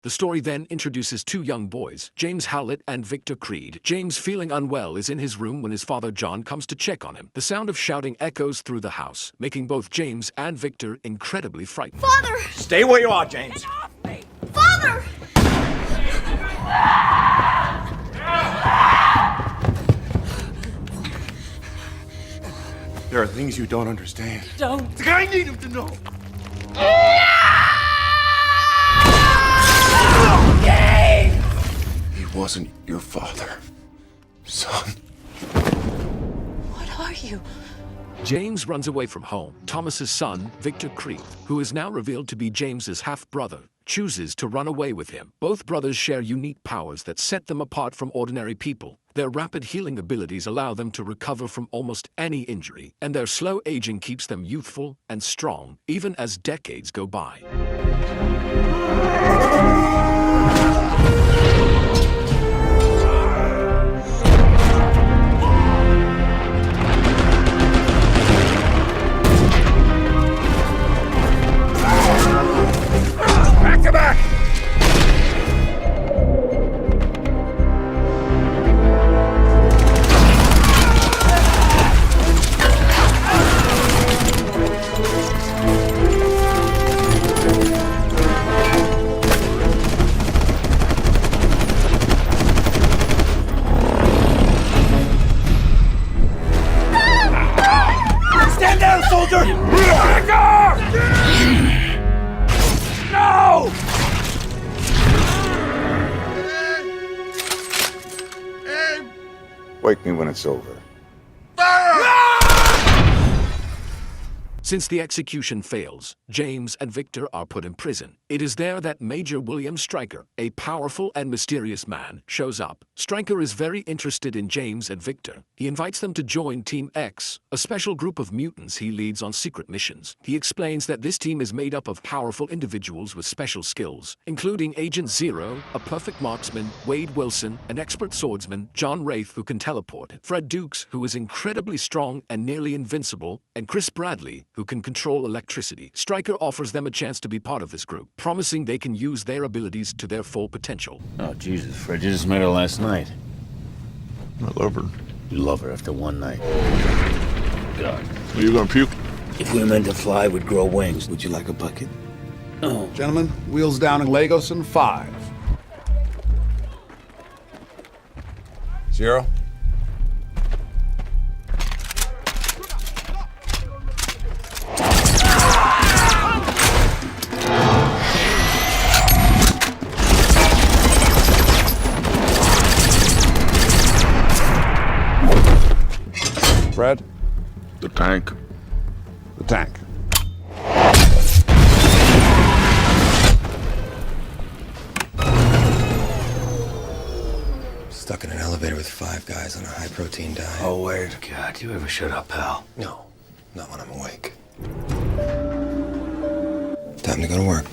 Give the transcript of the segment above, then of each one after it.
The story then introduces two young boys, James Howlett and Victor Creed. James, feeling unwell, is in his room when his father John comes to check on him. The sound of shouting echoes through the house, making both James and Victor incredibly frightened. Father! Stay where you are, James. Get off me! Father! There are things you don't understand. Don't. I need him to know. He wasn't your father, son. What are you? James runs away from home. Thomas's son, Victor Creed, who is now revealed to be James's half-brother, chooses to run away with him. Both brothers share unique powers that set them apart from ordinary people. Their rapid healing abilities allow them to recover from almost any injury, and their slow aging keeps them youthful and strong, even as decades go by. Back to back! Stand down, soldier! No! Wake me when it's over. Since the execution fails, James and Victor are put in prison. It is there that Major William Stryker, a powerful and mysterious man, shows up. Stryker is very interested in James and Victor. He invites them to join Team X, a special group of mutants he leads on secret missions. He explains that this team is made up of powerful individuals with special skills, including Agent Zero, a perfect marksman, Wade Wilson, an expert swordsman, John Wraith, who can teleport, Fred Dukes, who is incredibly strong and nearly invincible, and Chris Bradley, who can control electricity. Stryker offers them a chance to be part of this group, promising they can use their abilities to their full potential. Oh, Jesus, Fred, you just met her last night. I love her. You love her after one night. God. Are you gonna puke? If we were meant to fly, we'd grow wings. Would you like a bucket? No. Gentlemen, wheels down in Lagos in 5. Zero? Fred? The tank. The tank. Stuck in an elevator with 5 guys on a high-protein diet. Oh, word. God, you ever shut up, pal? No, not when I'm awake. Time to go to work.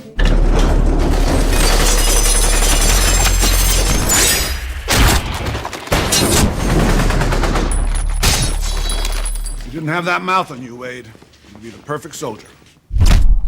You didn't have that mouth on you, Wade. You'd be the perfect soldier.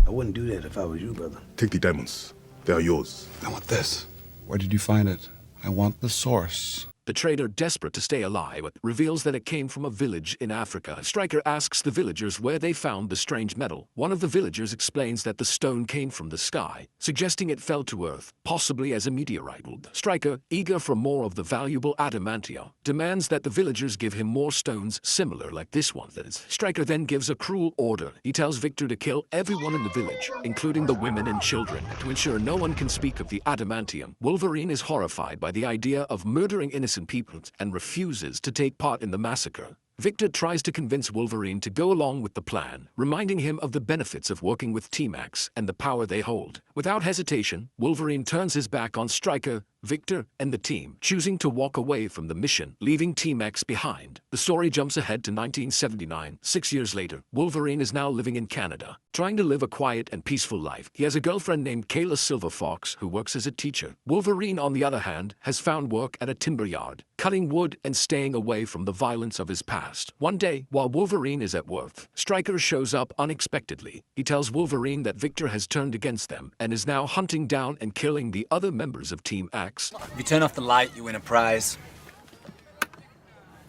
I wouldn't do that if I was you, brother. Take the diamonds. They are yours. I want this. Where did you find it? I want the source. The trader, desperate to stay alive, reveals that it came from a village in Africa. Stryker asks the villagers where they found the strange metal. One of the villagers explains that the stone came from the sky, suggesting it fell to Earth, possibly as a meteorite. Stryker, eager for more of the valuable adamantium, demands that the villagers give him more stones similar like this one. Stryker then gives a cruel order. He tells Victor to kill everyone in the village, including the women and children, to ensure no one can speak of the adamantium. Wolverine is horrified by the idea of murdering innocent people and refuses to take part in the massacre. Victor tries to convince Wolverine to go along with the plan, reminding him of the benefits of working with Team X and the power they hold. Without hesitation, Wolverine turns his back on Stryker, Victor and the team choosing to walk away from the mission, leaving Team X behind. The story jumps ahead to 1979. 6 years later, Wolverine is now living in Canada, trying to live a quiet and peaceful life. He has a girlfriend named Kayla Silver Fox who works as a teacher. Wolverine, on the other hand, has found work at a timber yard, cutting wood and staying away from the violence of his past. One day, while Wolverine is at work, Stryker shows up unexpectedly. He tells Wolverine that Victor has turned against them and is now hunting down and killing the other members of Team X. If you turn off the light, you win a prize.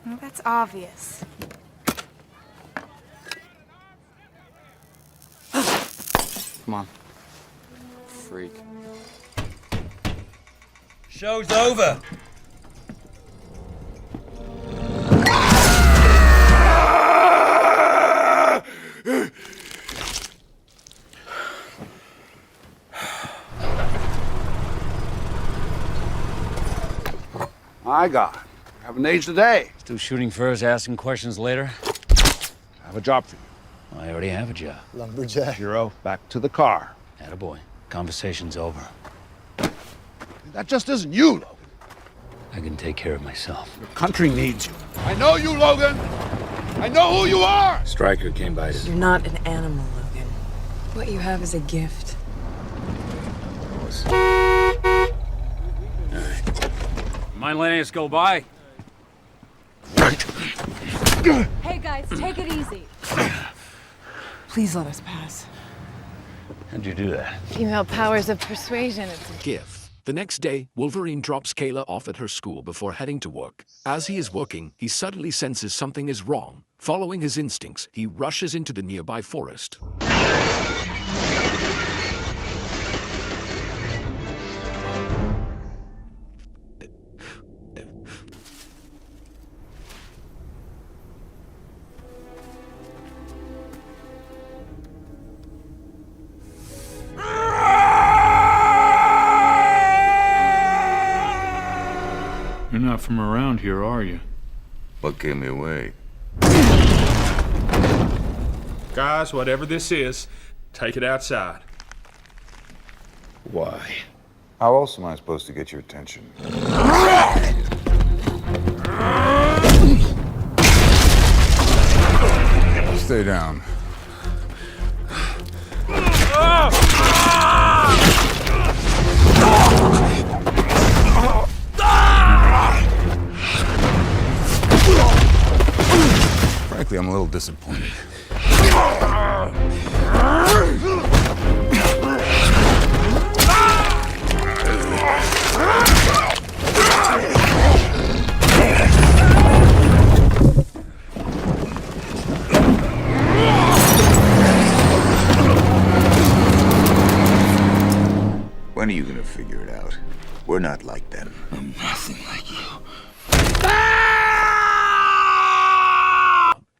Well, that's obvious. Come on. Freak. Show's over. My God, you haven't aged a day. Still shooting first, asking questions later? I have a job for you. I already have a job. Lumberjack. Hero, back to the car. Attaboy. Conversation's over. That just isn't you, Logan. I can take care of myself. Your country needs you. I know you, Logan. I know who you are. Stryker came by to... You're not an animal, Logan. What you have is a gift. Mind letting us go by? Hey guys, take it easy. Please let us pass. How'd you do that? Female powers of persuasion. It's Gift. The next day, Wolverine drops Kayla off at her school before heading to work. As he is working, he suddenly senses something is wrong. Following his instincts, he rushes into the nearby forest. You're not from around here, are you? What gave me away? Guys, whatever this is, take it outside. Why? How else am I supposed to get your attention? Stay down. Frankly, I'm a little disappointed. When are you gonna figure it out? We're not like them. I'm nothing like you.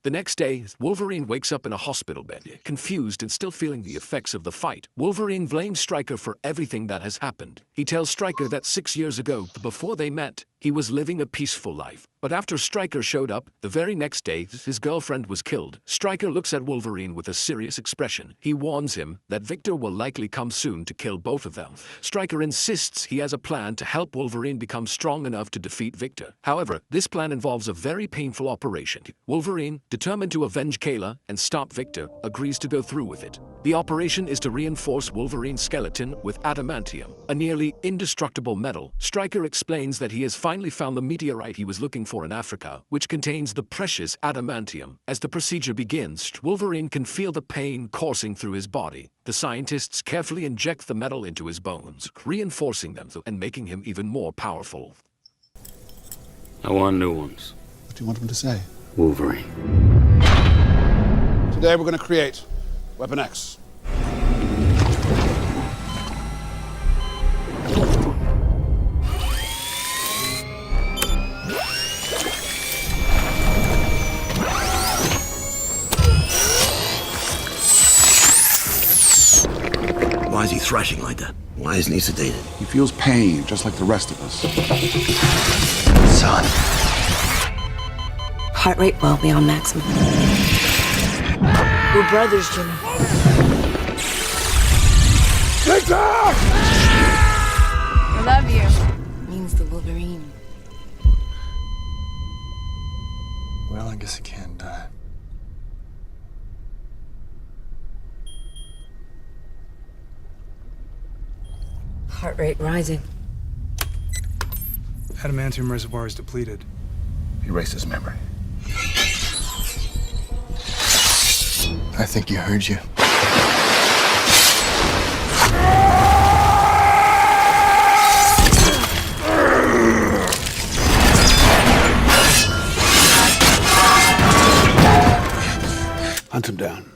The next day, Wolverine wakes up in a hospital bed, confused and still feeling the effects of the fight. Wolverine blames Stryker for everything that has happened. He tells Stryker that 6 years ago, before they met, he was living a peaceful life. But after Stryker showed up, the very next day, his girlfriend was killed. Stryker looks at Wolverine with a serious expression. He warns him that Victor will likely come soon to kill both of them. Stryker insists he has a plan to help Wolverine become strong enough to defeat Victor. However, this plan involves a very painful operation. Wolverine, determined to avenge Kayla and stop Victor, agrees to go through with it. The operation is to reinforce Wolverine's skeleton with adamantium, a nearly indestructible metal. Stryker explains that he has finally found the meteorite he was looking for in Africa, which contains the precious adamantium. As the procedure begins, Wolverine can feel the pain coursing through his body. The scientists carefully inject the metal into his bones, reinforcing them and making him even more powerful. I want new ones. What do you want him to say? Wolverine. Today we're going to create Weapon X. Why is he thrashing like that? Why isn't he sedated? He feels pain, just like the rest of us. Son. Heart rate well beyond maximum. We're brothers, Jimmy. I love you. Well, I guess he can die. Heart rate rising. Adamantium reservoir is depleted. Erase his memory. I think he heard you. Hunt him down.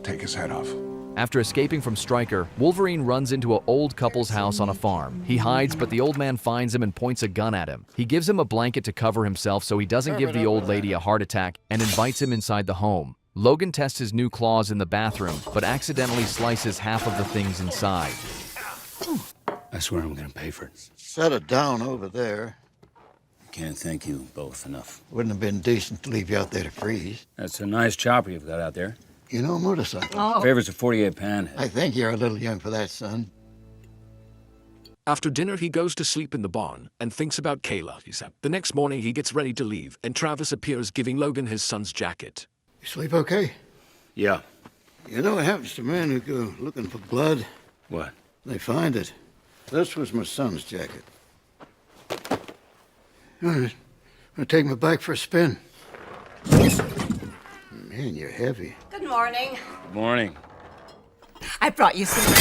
Take his head off. After escaping from Stryker, Wolverine runs into an old couple's house on a farm. He hides, but the old man finds him and points a gun at him. He gives him a blanket to cover himself so he doesn't give the old lady a heart attack and invites him inside the home. Logan tests his new claws in the bathroom, but accidentally slices half of the things inside. I swear I'm gonna pay for it. Set it down over there. Can't thank you both enough. Wouldn't have been decent to leave you out there to freeze. That's a nice chopper you've got out there. You know a motorcycle. Oh. Favors a 48 Panhead. I think you're a little young for that, son. After dinner, he goes to sleep in the barn and thinks about Kayla. The next morning, he gets ready to leave, and Travis appears giving Logan his son's jacket. You sleep okay? Yeah. You know what happens to men who go looking for blood? What? They find it. This was my son's jacket. All right. I'm gonna take my bike for a spin. Man, you're heavy. Good morning. Good morning. I brought you some.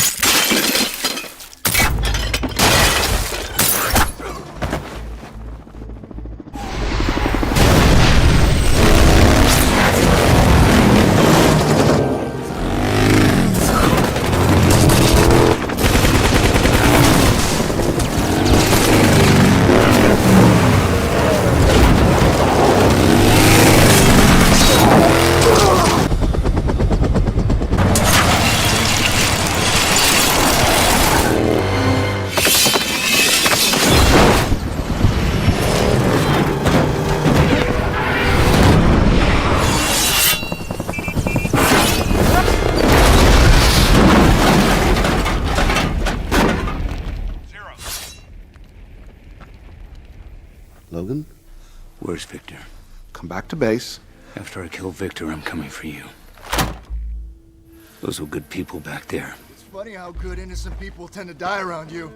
Logan? Where's Victor? Come back to base. After I kill Victor, I'm coming for you. Those were good people back there. It's funny how good innocent people tend to die around you.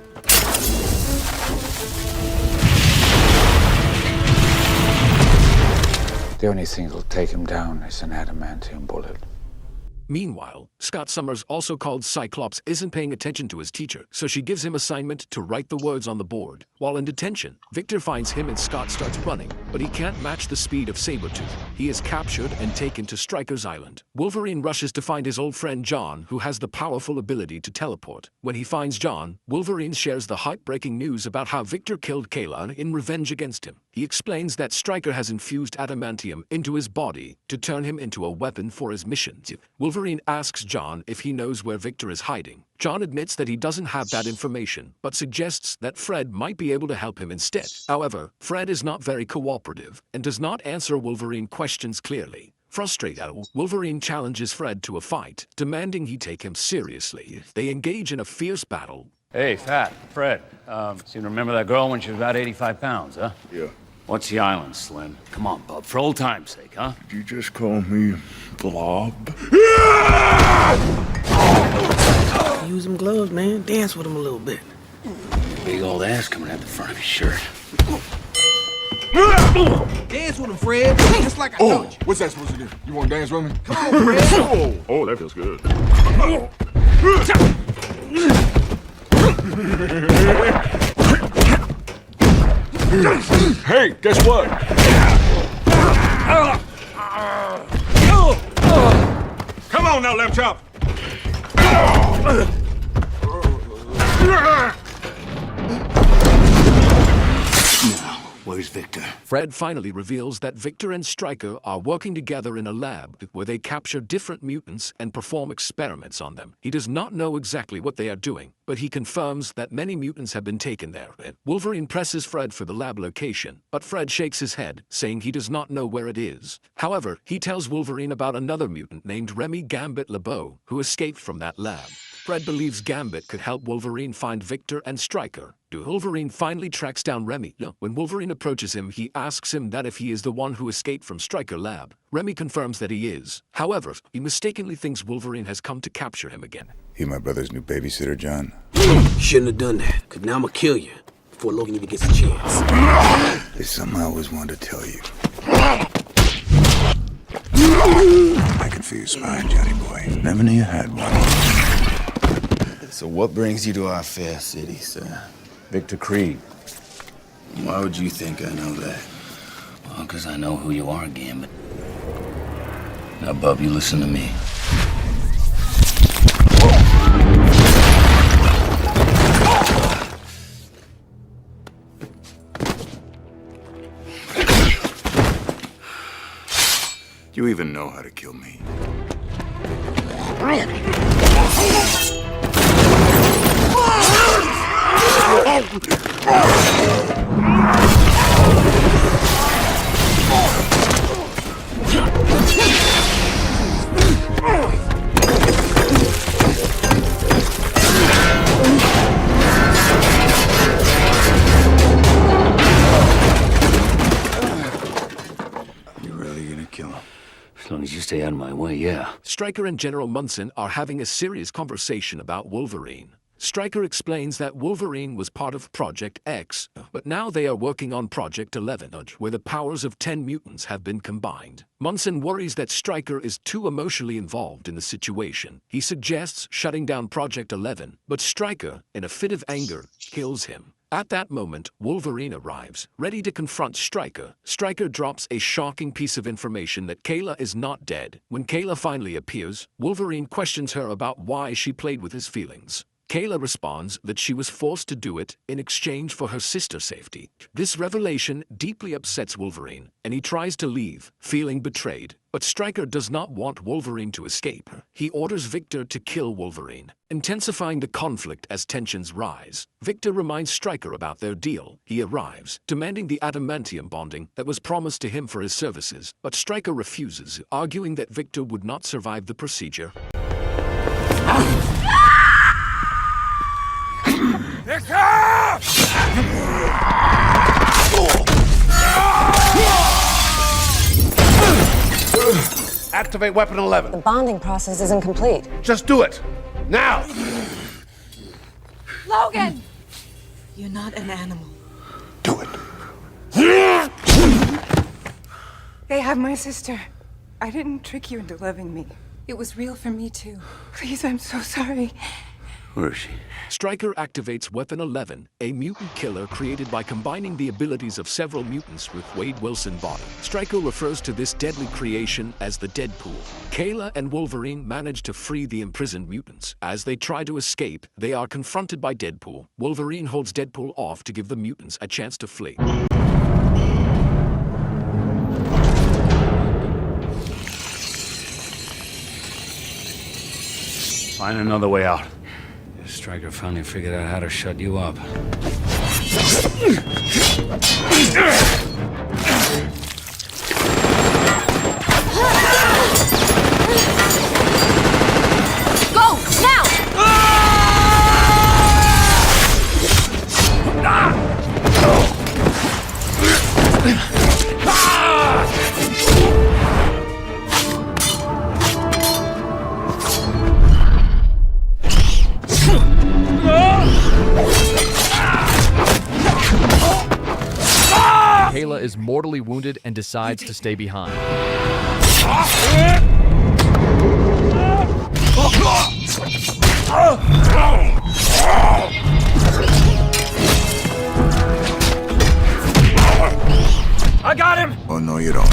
The only thing that'll take him down is an adamantium bullet. Meanwhile, Scott Summers, also called Cyclops, isn't paying attention to his teacher, so she gives him assignment to write the words on the board. While in detention, Victor finds him and Scott starts running, but he can't match the speed of Sabretooth. He is captured and taken to Stryker's island. Wolverine rushes to find his old friend John, who has the powerful ability to teleport. When he finds John, Wolverine shares the heartbreaking news about how Victor killed Kayla in revenge against him. He explains that Stryker has infused adamantium into his body to turn him into a weapon for his missions. Wolverine asks John if he knows where Victor is hiding. John admits that he doesn't have that information, but suggests that Fred might be able to help him instead. However, Fred is not very cooperative and does not answer Wolverine questions clearly. Frustrated, Wolverine challenges Fred to a fight, demanding he take him seriously. They engage in a fierce battle. Hey, Fat, Fred. Seem to remember that girl when she was about 85 pounds, huh? Yeah. What's the island, Slim? Come on, bub, for old time's sake, huh? Did you just call me Blob? Use them gloves, man. Dance with them a little bit. Big old ass coming out the front of his shirt. Dance with him, Fred. Just like I told you. What's that supposed to do? You want to dance with me? Come on, Fred. Oh, that feels good. Hey, guess what? Come on now, Lamb Chop. Where's Victor? Fred finally reveals that Victor and Stryker are working together in a lab where they capture different mutants and perform experiments on them. He does not know exactly what they are doing, but he confirms that many mutants have been taken there. Wolverine presses Fred for the lab location, but Fred shakes his head, saying he does not know where it is. However, he tells Wolverine about another mutant named Remy Gambit LeBeau, who escaped from that lab. Fred believes Gambit could help Wolverine find Victor and Stryker. Wolverine finally tracks down Remy. When Wolverine approaches him, he asks him that if he is the one who escaped from Stryker Lab. Remy confirms that he is. However, he mistakenly thinks Wolverine has come to capture him again. He my brother's new babysitter, John. Shouldn't have done that, because now I'm going to kill you before Logan even gets a chance. There's something I always wanted to tell you. I can feel your spine, Johnny boy. Never knew you had one. So what brings you to our fair city, sir? Victor Creed. Why would you think I know that? Well, because I know who you are, Gambit. Now, Bub, you listen to me. Do you even know how to kill me? You really gonna kill him? As long as you stay out of my way, yeah. Stryker and General Munson are having a serious conversation about Wolverine. Stryker explains that Wolverine was part of Project X, but now they are working on Project 11, where the powers of 10 mutants have been combined. Munson worries that Stryker is too emotionally involved in the situation. He suggests shutting down Project 11, but Stryker, in a fit of anger, kills him. At that moment, Wolverine arrives, ready to confront Stryker. Stryker drops a shocking piece of information that Kayla is not dead. When Kayla finally appears, Wolverine questions her about why she played with his feelings. Kayla responds that she was forced to do it in exchange for her sister's safety. This revelation deeply upsets Wolverine, and he tries to leave, feeling betrayed. But Stryker does not want Wolverine to escape. He orders Victor to kill Wolverine, intensifying the conflict as tensions rise. Victor reminds Stryker about their deal. He arrives, demanding the adamantium bonding that was promised to him for his services, but Stryker refuses, arguing that Victor would not survive the procedure. Activate weapon 11. The bonding process isn't complete. Just do it. Now! Logan! You're not an animal. Do it. They have my sister. I didn't trick you into loving me. It was real for me, too. Please, I'm so sorry. Where is she? Stryker activates Weapon 11, a mutant killer created by combining the abilities of several mutants with Wade Wilson body. Stryker refers to this deadly creation as the Deadpool. Kayla and Wolverine manage to free the imprisoned mutants. As they try to escape, they are confronted by Deadpool. Wolverine holds Deadpool off to give the mutants a chance to flee. Find another way out. Stryker finally figured out how to shut you up. Go, now! Kayla is mortally wounded and decides to stay behind. I got him! Oh, no, you don't.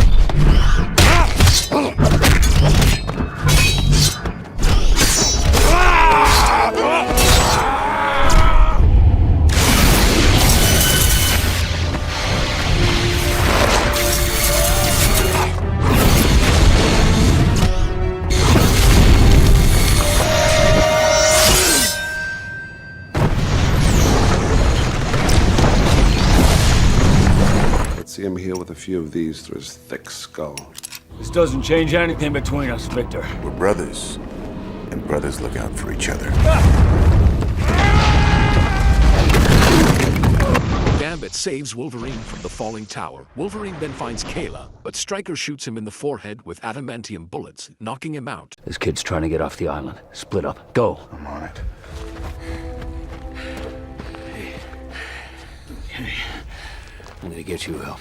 See him here with a few of these through his thick skull. This doesn't change anything between us, Victor. We're brothers. And brothers look out for each other. Gambit saves Wolverine from the falling tower. Wolverine then finds Kayla, but Stryker shoots him in the forehead with adamantium bullets, knocking him out. This kid's trying to get off the island. Split up. Go. I'm on it. Hey. I'm gonna get you help.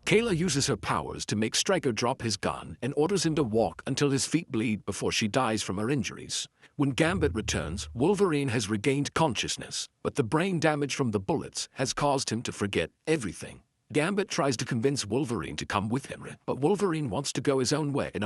Kayla uses her powers to make Stryker drop his gun and orders him to walk until his feet bleed before she dies from her injuries. When Gambit returns, Wolverine has regained consciousness, but the brain damage from the bullets has caused him to forget everything. Gambit tries to convince Wolverine to come with him, but Wolverine wants to go his own way and